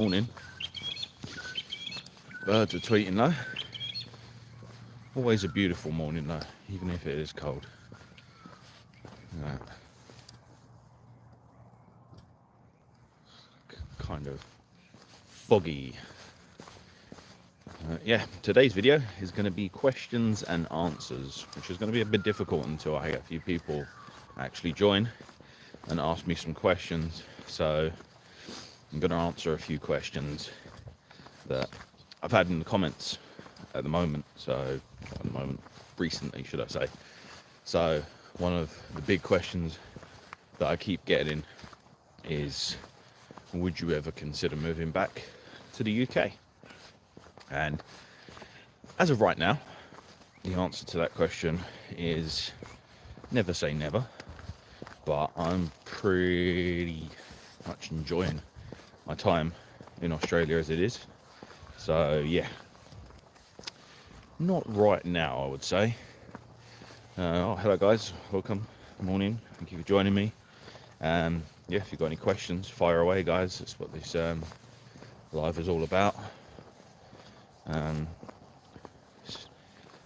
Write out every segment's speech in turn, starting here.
Morning. Birds are tweeting though. Always a beautiful morning though, even if it is cold. Yeah. Kind of foggy. Yeah, today's video is going to be questions and answers, which is going to be a bit difficult until I get a few people actually join and ask me some questions. So I'm going to answer a few questions that I've had in the comments at the moment. Recently, should I say. So one of the big questions that I keep getting is, would you ever consider moving back to the UK? And as of right now, the answer to that question is never say never, but I'm pretty much enjoying my time in Australia as it is. So yeah, not right now, I would say. Hello guys, welcome, morning, thank you for joining me. Yeah, if you've got any questions, fire away guys, that's what this live is all about. It's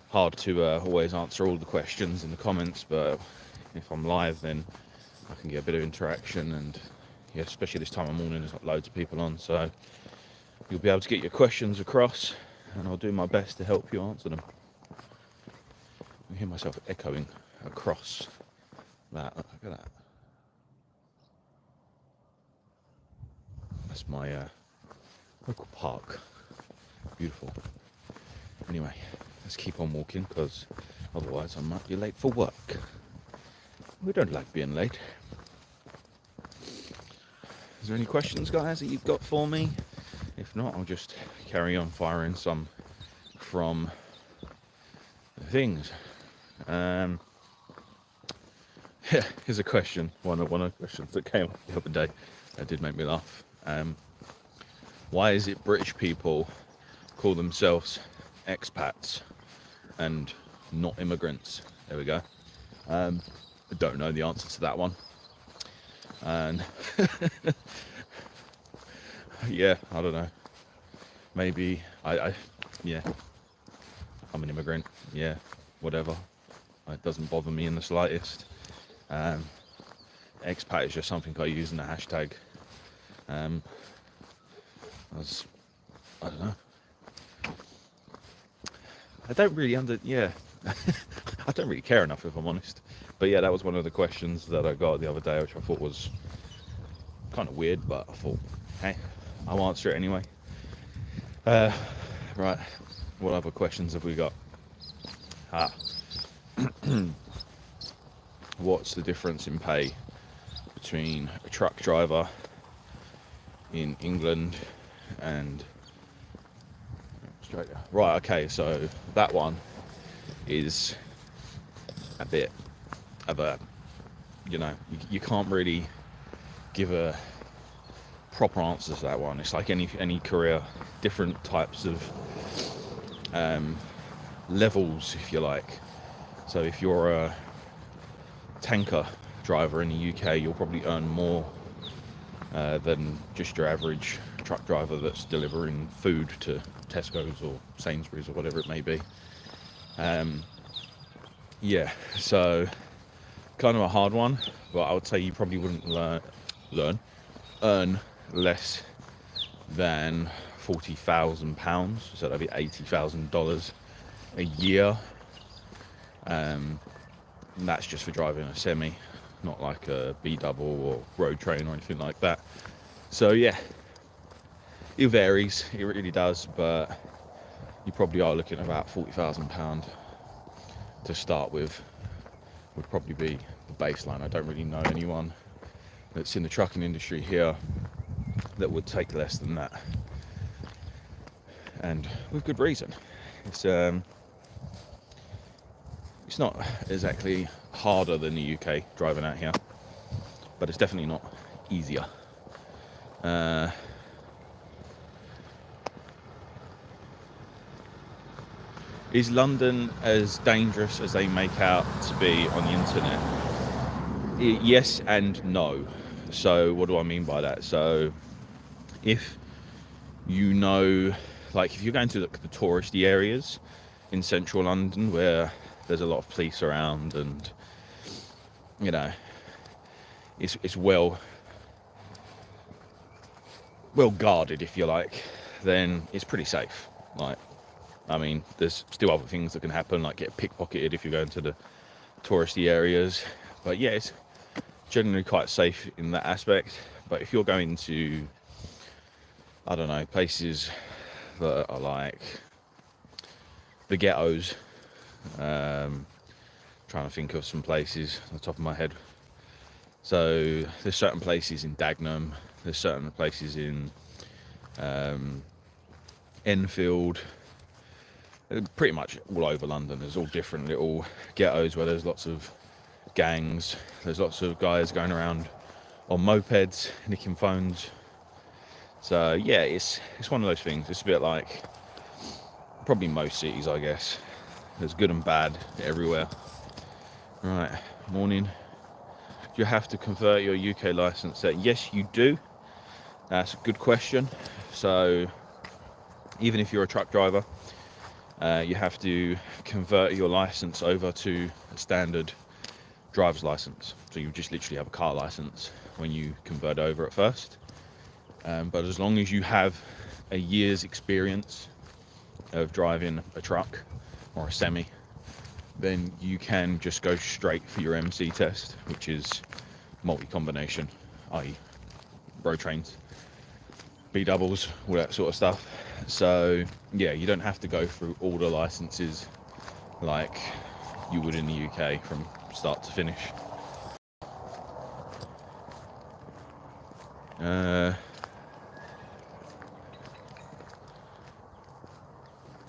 hard to always answer all the questions in the comments, but if I'm live then I can get a bit of interaction, and yeah, especially this time of morning there's got loads of people on, so you'll be able to get your questions across and I'll do my best to help you answer them. I hear myself echoing across that. Look at that. That's my local park. Beautiful. Anyway, let's keep on walking because otherwise I might be late for work. We don't like being late. Is there any questions, guys, that you've got for me? If not, I'll just carry on firing some from the things. Here's a question. One of the questions that came up the other day that did make me laugh. Why is it British people call themselves expats and not immigrants? There we go. I don't know the answer to that one. And yeah, I don't know. Maybe yeah, I'm an immigrant. Yeah, whatever. It doesn't bother me in the slightest. Expat is just something I use in a hashtag. I don't know. I don't really I don't really care enough, if I'm honest. But yeah, that was one of the questions that I got the other day, which I thought was kind of weird, but I thought, hey, I'll answer it anyway. Right, what other questions have we got? What's the difference in pay between a truck driver in England and Australia? Right, okay, so that one is a bit of a, you can't really give a proper answer to that one. It's like any career, different types of levels, if you like. So if you're a tanker driver in the UK, you'll probably earn more than just your average truck driver that's delivering food to Tesco's or Sainsbury's or whatever it may be. Yeah, so kind of a hard one, but I would say you probably wouldn't earn less than £40,000, so that'd be $80,000 a year. And that's just for driving a semi, not like a B-double or road train or anything like that. So yeah, it varies, it really does, but you probably are looking at about £40,000 to start with, would probably be the baseline. I don't really know anyone that's in the trucking industry here that would take less than that, and with good reason. It's not exactly harder than the UK driving out here, but it's definitely not easier. Is London as dangerous as they make out to be on the internet? Yes and no. So what do I mean by that? So if you know, like if you're going to the touristy areas in central London where there's a lot of police around and, you know, it's well guarded, if you like, then it's pretty safe. Like, I mean, there's still other things that can happen, like get pickpocketed if you're going to the touristy areas. But yeah, it's generally quite safe in that aspect. But if you're going to, I don't know, places that are like the ghettos, trying to think of some places on the top of my head. So there's certain places in Dagenham, there's certain places in Enfield, pretty much all over London. There's all different little ghettos where there's lots of gangs, there's lots of guys going around on mopeds, nicking phones. So yeah, it's one of those things. It's a bit like probably most cities, I guess. There's good and bad everywhere. Right, morning. Do you have to convert your UK license? Yes, you do. That's a good question. So even if you're a truck driver, you have to convert your license over to a standard driver's license. So you just literally have a car license when you convert over at first. But as long as you have a year's experience of driving a truck or a semi, then you can just go straight for your MC test, which is multi-combination, i.e. road trains, B-doubles, all that sort of stuff. So yeah, you don't have to go through all the licenses like you would in the UK from start to finish.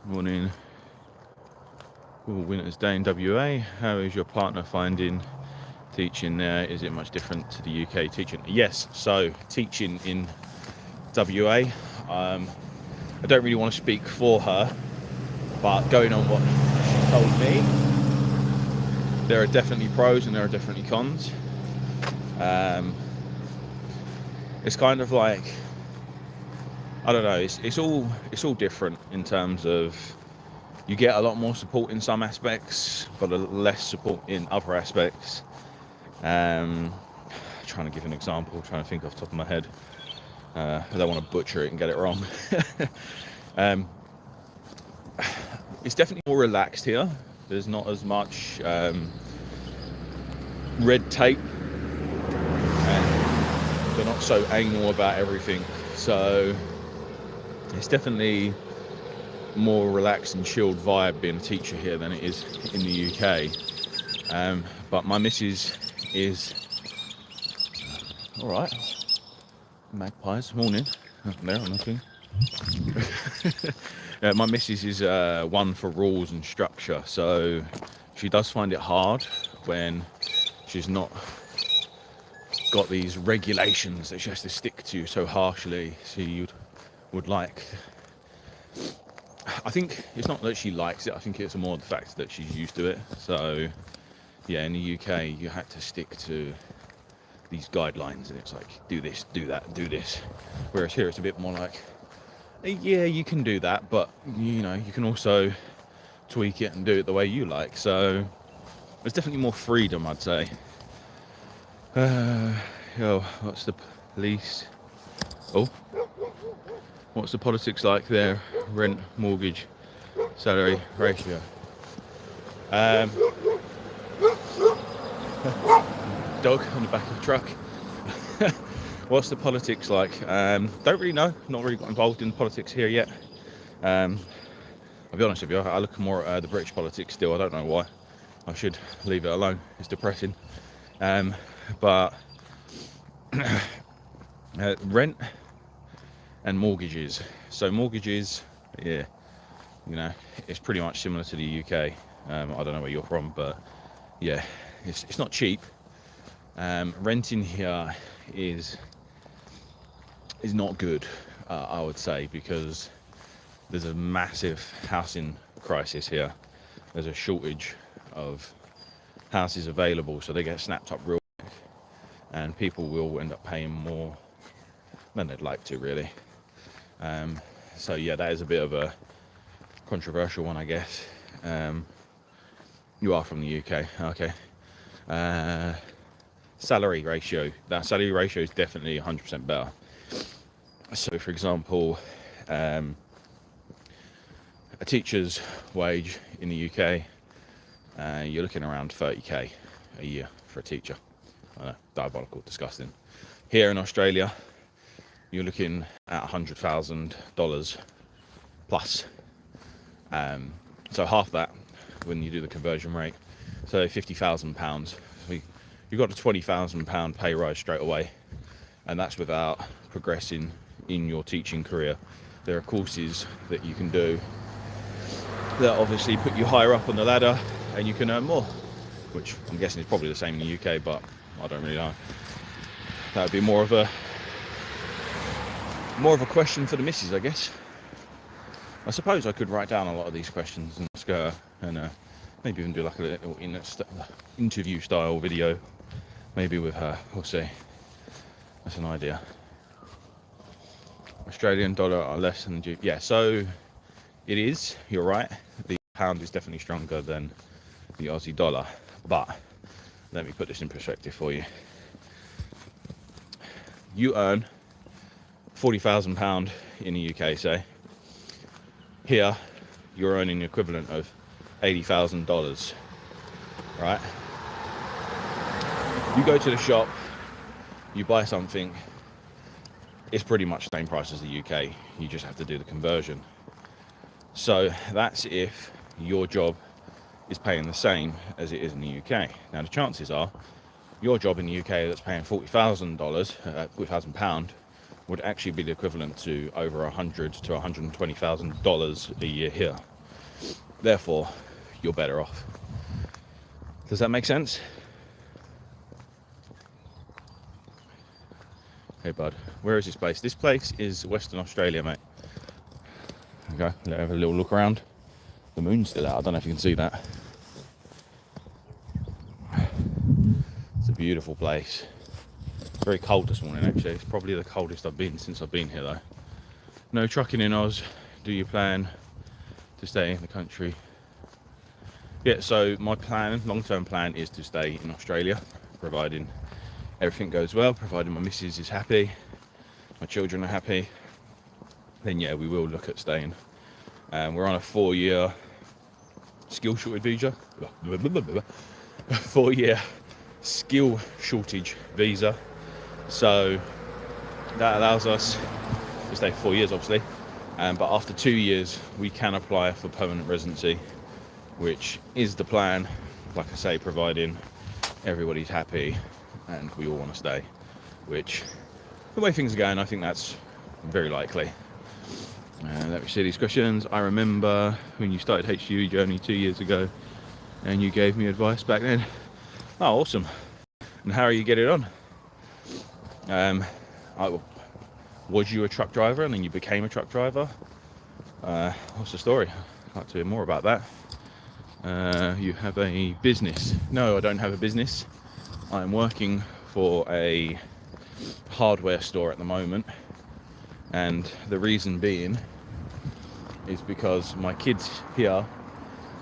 Morning. Cool winter's day in WA. How is your partner finding teaching there? Is it much different to the UK teaching? Yes, so teaching in WA, I don't really want to speak for her, but going on what she told me, there are definitely pros and there are definitely cons. It's kind of like, I don't know, it's all different in terms of you get a lot more support in some aspects, but less support in other aspects. Trying to give an example, trying to think off the top of my head. I don't want to butcher it and get it wrong. It's definitely more relaxed here. There's not as much red tape, and they're not so anal about everything. So it's definitely more relaxed and chilled vibe being a teacher here than it is in the UK. But my missus is all right. Magpies, morning. There, I'm looking. My missus is one for rules and structure, so she does find it hard when she's not got these regulations that she has to stick to so harshly. She would like, I think it's not that she likes it, I think it's more the fact that she's used to it. So yeah, in the UK you had to stick to these guidelines and it's like do this, do that, do this, whereas here it's a bit more like yeah, you can do that, but you know, you can also tweak it and do it the way you like. So there's definitely more freedom, I'd say. What's the police? Oh, what's the politics like there? Rent, mortgage, salary ratio. Dog on the back of the truck. What's the politics like? Don't really know. Not really got involved in politics here yet. I'll be honest with you, I look more at the British politics still. I don't know why. I should leave it alone. It's depressing. But rent and mortgages. So mortgages, yeah, you know, it's pretty much similar to the UK. I don't know where you're from, but yeah, it's not cheap. Renting here is not good, I would say, because there's a massive housing crisis here. There's a shortage of houses available, so they get snapped up real quick, and people will end up paying more than they'd like to, really. So yeah, that is a bit of a controversial one, I guess. You are from the UK, okay. Salary ratio. That salary ratio is definitely 100% better. So for example, a teacher's wage in the UK, you're looking around 30k a year for a teacher. I know, diabolical, disgusting. Here in Australia, you're looking at $100,000 plus. So half that when you do the conversion rate. So £50,000. You got a £20,000 pay rise straight away, and that's without progressing in your teaching career. There are courses that you can do that obviously put you higher up on the ladder, and you can earn more, which I'm guessing is probably the same in the UK, but I don't really know. That would be more of a question for the missus, I guess. I suppose I could write down a lot of these questions and ask her, and maybe even do like a little interview style video, maybe with her. We'll see. That's an idea. Australian dollar are less than yeah, so it is, you're right, the pound is definitely stronger than the Aussie dollar, but let me put this in perspective for you. You earn £40,000 in the UK, say. Here you're earning the equivalent of $80,000, right? You go to the shop, you buy something, it's pretty much the same price as the UK. You just have to do the conversion. So that's if your job is paying the same as it is in the UK. Now the chances are your job in the UK that's paying £40,000, £40,000 would actually be the equivalent to over $100,000 to $120,000 a year here. Therefore, you're better off. Does that make sense? Hey bud, where is this place? This place is Western Australia, mate. Okay, let's have a little look around. The moon's still out, I don't know if you can see that. It's a beautiful place. It's very cold this morning actually. It's probably the coldest I've been since I've been here though. No trucking in Oz. Do you plan to stay in the country? Yeah, so my plan, long-term plan, is to stay in Australia, providing everything goes well, providing my missus is happy, my children are happy, then yeah, we will look at staying. We're on a 4-year skill shortage visa. 4-year skill shortage visa. So that allows us to stay for 4 years, obviously. But after 2 years, we can apply for permanent residency, which is the plan. Like I say, providing everybody's happy and we all want to stay, which, the way things are going, I think that's very likely. Let me see these questions. I remember when you started HGV journey 2 years ago and you gave me advice back then. Oh, awesome. And how are you getting on? Was you a truck driver and then you became a truck driver? What's the story? I'd like to hear more about that. You have a business? No, I don't have a business. I'm working for a hardware store at the moment, and the reason being is because my kids here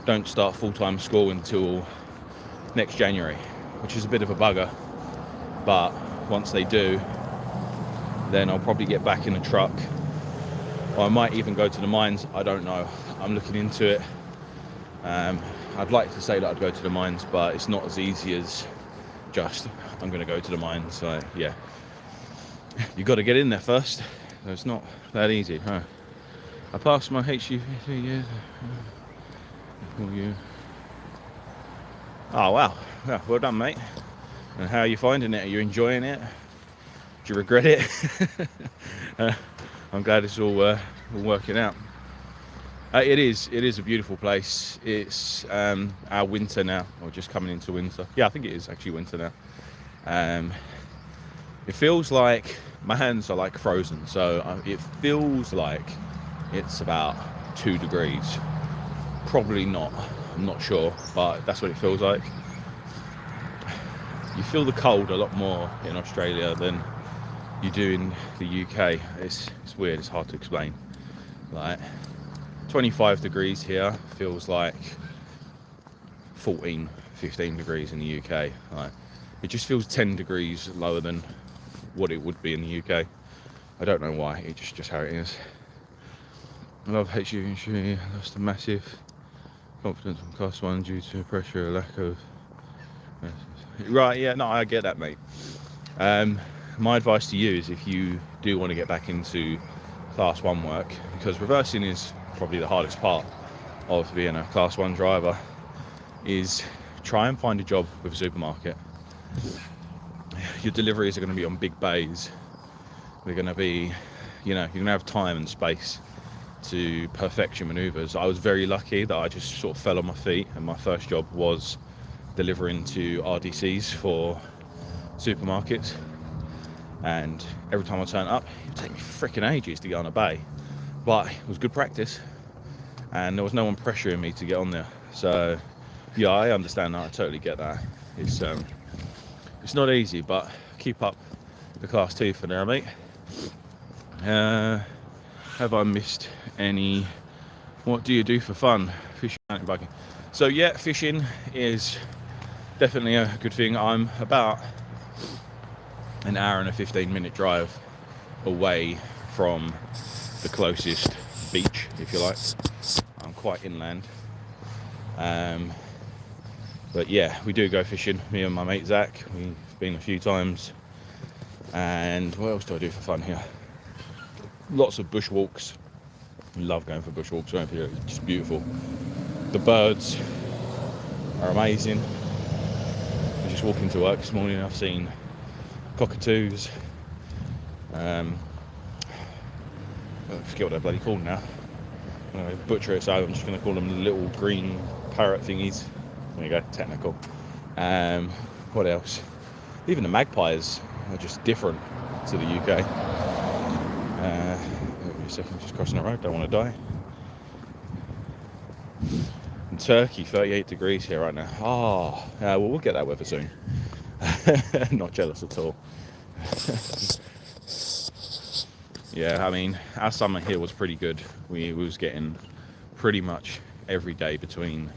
don't start full-time school until next January, which is a bit of a bugger, but once they do, then I'll probably get back in a truck, or I might even go to the mines. I don't know, I'm looking into it. I'd like to say that I'd go to the mines, but it's not as easy as just I'm going to go to the mines. So yeah, you got to get in there first. It's not that easy, huh? I passed my HGV 3 years. Oh wow, yeah, well done, mate. And how are you finding it? Are you enjoying it? Do you regret it? I'm glad it's all working out. It is a beautiful place. It's our winter now, or just coming into winter. Yeah, I think it is actually winter now. It feels like my hands are like frozen, so it feels like it's about 2 degrees. Probably not, I'm not sure, but that's what it feels like. You feel the cold a lot more in Australia than you do in the UK. It's weird, it's hard to explain. Like 25 degrees here feels like 14, 15 degrees in the UK. Like, it just feels 10 degrees lower than what it would be in the UK. I don't know why, it's just how it is. I love HUV, lost a massive confidence on class 1 due to pressure, lack of... Right, yeah, no, I get that, mate. My advice to you is, if you do want to get back into class 1 work, because reversing is probably the hardest part of being a class 1 driver, is try and find a job with a supermarket. Your deliveries are going to be on big bays. They're going to be, you know, you're going to have time and space to perfect your maneuvers. I was very lucky that I just sort of fell on my feet, and my first job was delivering to RDCs for supermarkets. And every time I turn up, it would take me freaking ages to get on a bay, but it was good practice, and there was no one pressuring me to get on there. So yeah, I understand that. I totally get that. It's not easy, but keep up the class 2 for now, mate. Have I missed any? What do you do for fun? Fishing, mountain biking. So yeah, fishing is definitely a good thing. I'm about an hour and a 15-minute drive away from the closest beach, if you like. I'm quite inland. But yeah, we do go fishing, me and my mate Zach. We've been a few times. And what else do I do for fun here? Lots of bushwalks. Love going for bushwalks around here. It's just beautiful. The birds are amazing. I was just walking to work this morning. I've seen cockatoos. I forget what they're bloody called now. I'm going to butcher it, so I'm just going to call them little green parrot thingies. There you go, technical. What else? Even the magpies are just different to the UK. Wait a second, just crossing the road, don't want to die. In Turkey, 38 degrees here right now. Oh, well, we'll get that weather soon. Not jealous at all. Yeah, I mean, our summer here was pretty good. We was getting pretty much every day between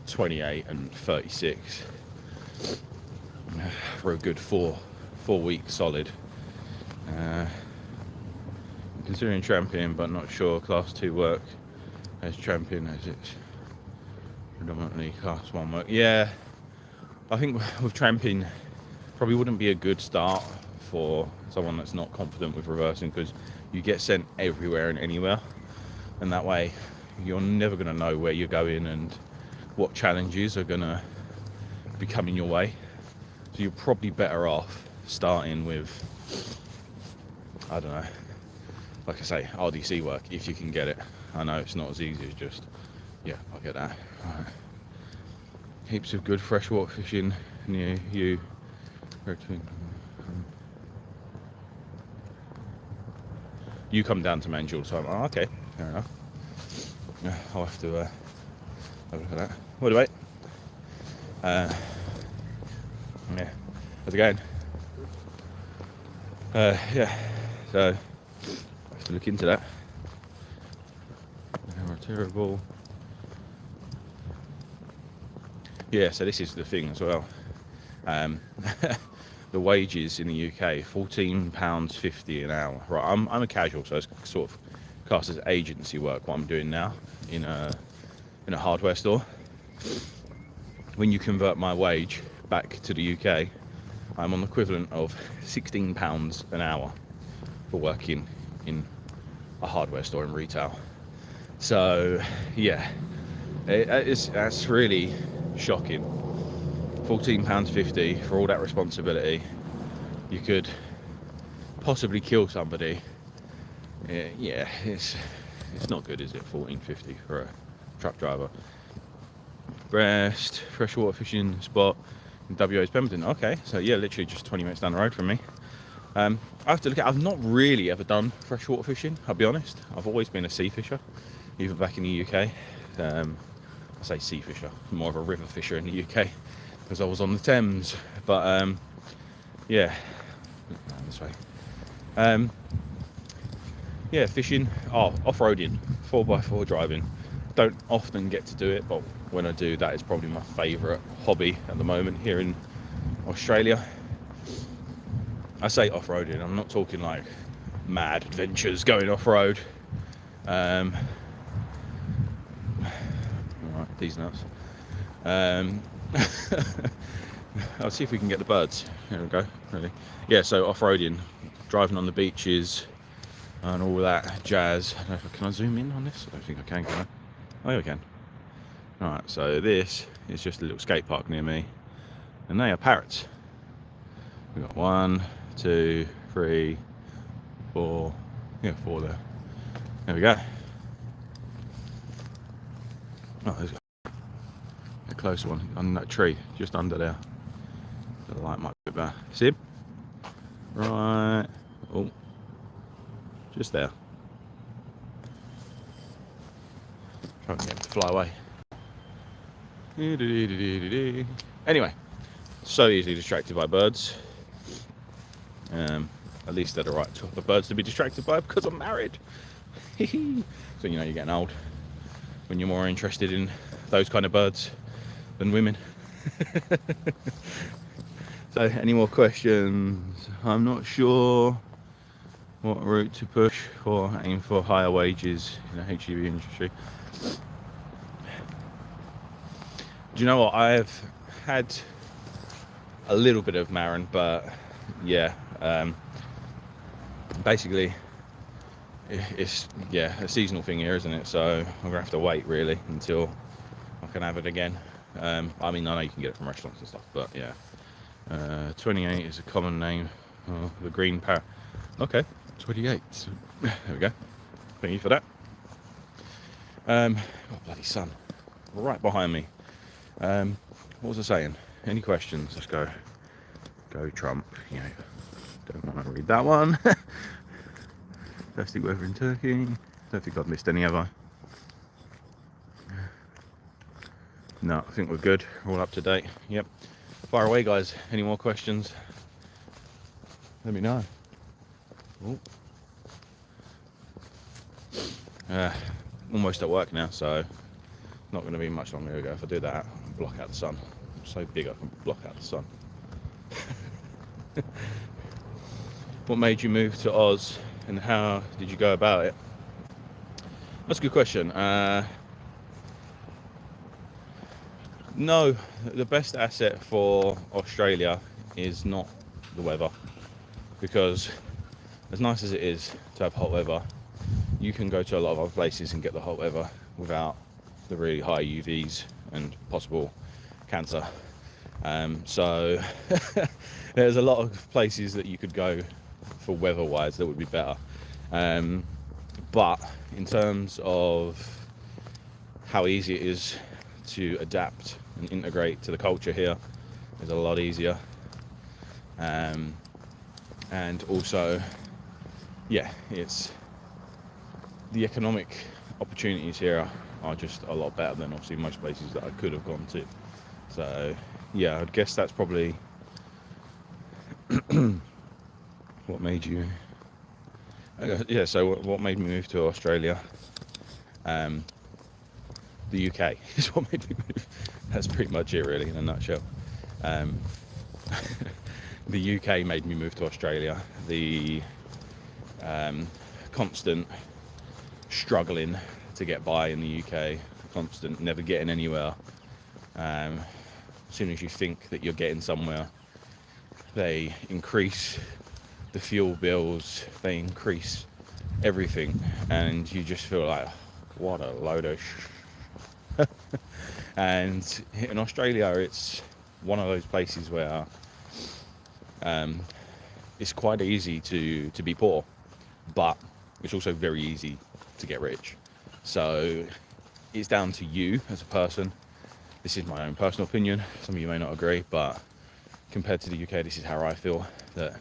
28 and 36 for a good four weeks solid. Considering tramping, but not sure class 2 work as tramping as it's predominantly class 1 work. Yeah, I think with tramping probably wouldn't be a good start for someone that's not confident with reversing, because you get sent everywhere and anywhere, and that way you're never going to know where you're going and what challenges are going to be coming your way. So you're probably better off starting with, I don't know, like I say, RDC work if you can get it. I know it's not as easy as just, yeah, I'll get that. Right. Heaps of good freshwater fishing near you. You come down to Mange all the time. Oh, okay, fair enough. Yeah, I'll have to have a look at that. What do yeah, how's it going? Yeah, so I have to look into that. Terrible. Yeah, so this is the thing as well. The wages in the UK, £14.50 an hour. Right, I'm a casual, so it's sort of classed as agency work, what I'm doing now in a hardware store. When you convert my wage back to the UK, I'm on the equivalent of £16 an hour for working in a hardware store in retail. So yeah, that's really shocking. £14.50 for all that responsibility. You could possibly kill somebody. Yeah, it's not good, is it? £14.50 for a truck driver. Brest freshwater fishing spot in WA's Pemberton. Okay, so yeah, literally just 20 minutes down the road from me. I have to look at. I've not really ever done freshwater fishing, I'll be honest. I've always been a sea fisher, even back in the UK. I say sea fisher, more of a river fisher in the UK, because I was on the Thames. But yeah, this way. Yeah, yeah, fishing, off-roading, 4x4 driving. Don't often get to do it, but when I do, that is probably my favourite hobby at the moment here in Australia. I say off-roading, I'm not talking like mad adventures going off-road. Right, these nuts. I'll see if we can get the birds. There we go. Really. Yeah, so off-roading, driving on the beaches and all that jazz. Can I zoom in on this? I don't think I can I? Oh, yeah, I can. Alright, so this is just a little skate park near me, and they are parrots. We've got 1, 2, 3, 4. Yeah, 4 there. There we go. Oh, there's a closer one on that tree, just under there. The light might be better. See him? Right. Oh, just there. Trying to get him to fly away. Anyway, so easily distracted by birds. At least they're the right type of birds to be distracted by, because I'm married. So you know you're getting old when you're more interested in those kind of birds than women. So, any more questions? I'm not sure what route to push or aim for higher wages in the HGV industry. Do you know what? I've had a little bit of Marin, but yeah, basically it's a seasonal thing here, isn't it? So I'm gonna have to wait really until I can have it again. I mean, I know you can get it from restaurants and stuff, but yeah. 28 is a common name. Oh, the green parrot. Okay, 28. There we go. Thank you for that. Oh, bloody sun. Right behind me. What was I saying? Any questions? Let's go. Go Trump. You know, don't want to read that one. Fantastic weather in Turkey. Don't think I've missed any, have I? No, I think we're good. We're all up to date. Yep. Fire away, guys. Any more questions? Let me know. Almost at work now, so not going to be much longer ago. If I do that, I'll block out the sun. I'm so big I can block out the sun. What made you move to Oz, and how did you go about it? That's a good question. No, the best asset for Australia is not the weather, because as nice as it is to have hot weather, you can go to a lot of other places and get the hot weather without the really high UVs and possible cancer. So there's a lot of places that you could go for weather-wise that would be better. But in terms of how easy it is to adapt and integrate to the culture here, is a lot easier. And also, yeah, it's the economic opportunities here are just a lot better than obviously most places that I could have gone to. So yeah, I'd guess that's probably what made you what made me move to Australia. The UK is what made me move. That's pretty much it really, in a nutshell. The UK made me move to Australia. The constant struggling to get by in the UK, constant never getting anywhere. As soon as you think that you're getting somewhere, they increase the fuel bills, they increase everything, and you just feel like, what a load of And in Australia, it's one of those places where it's quite easy to be poor, but it's also very easy to get rich. So it's down to you as a person. This is my own personal opinion. Some of you may not agree, but compared to the UK, this is how I feel, that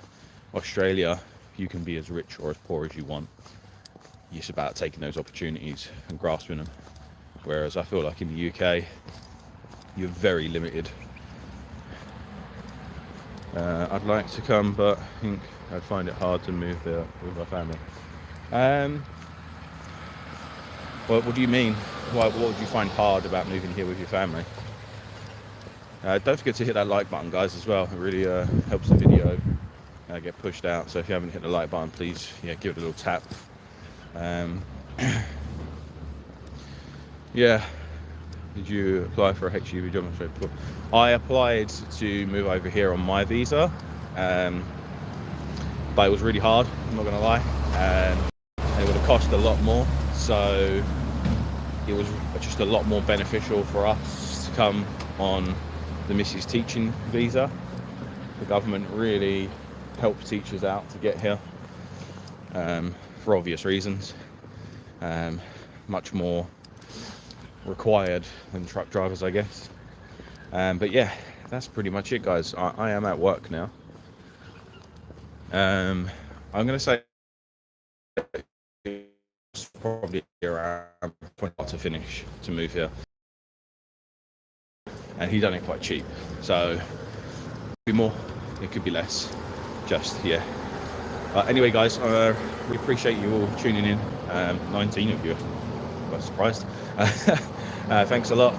Australia, you can be as rich or as poor as you want. It's about taking those opportunities and grasping them. Whereas I feel like in the UK, you're very limited. I'd like to come, but I think I'd find it hard to move there with my family. What do you mean? What would you find hard about moving here with your family? Don't forget to hit that like button, guys, as well. It really helps the video get pushed out. So if you haven't hit the like button, please give it a little tap. Yeah. Did you apply for a HGV job? I applied to move over here on my visa, but it was really hard, I'm not going to lie, and it would have cost a lot more, so it was just a lot more beneficial for us to come on the Mrs. Teaching visa. The government really helped teachers out to get here, for obvious reasons. Much more required than truck drivers, I guess. But yeah, that's pretty much it, guys. I am at work now. I'm gonna say it's probably around 20 to finish to move here, and he done it quite cheap, so it could be more, it could be less, just anyway, guys, we appreciate you all tuning in. 19 of you, quite surprised. Thanks a lot.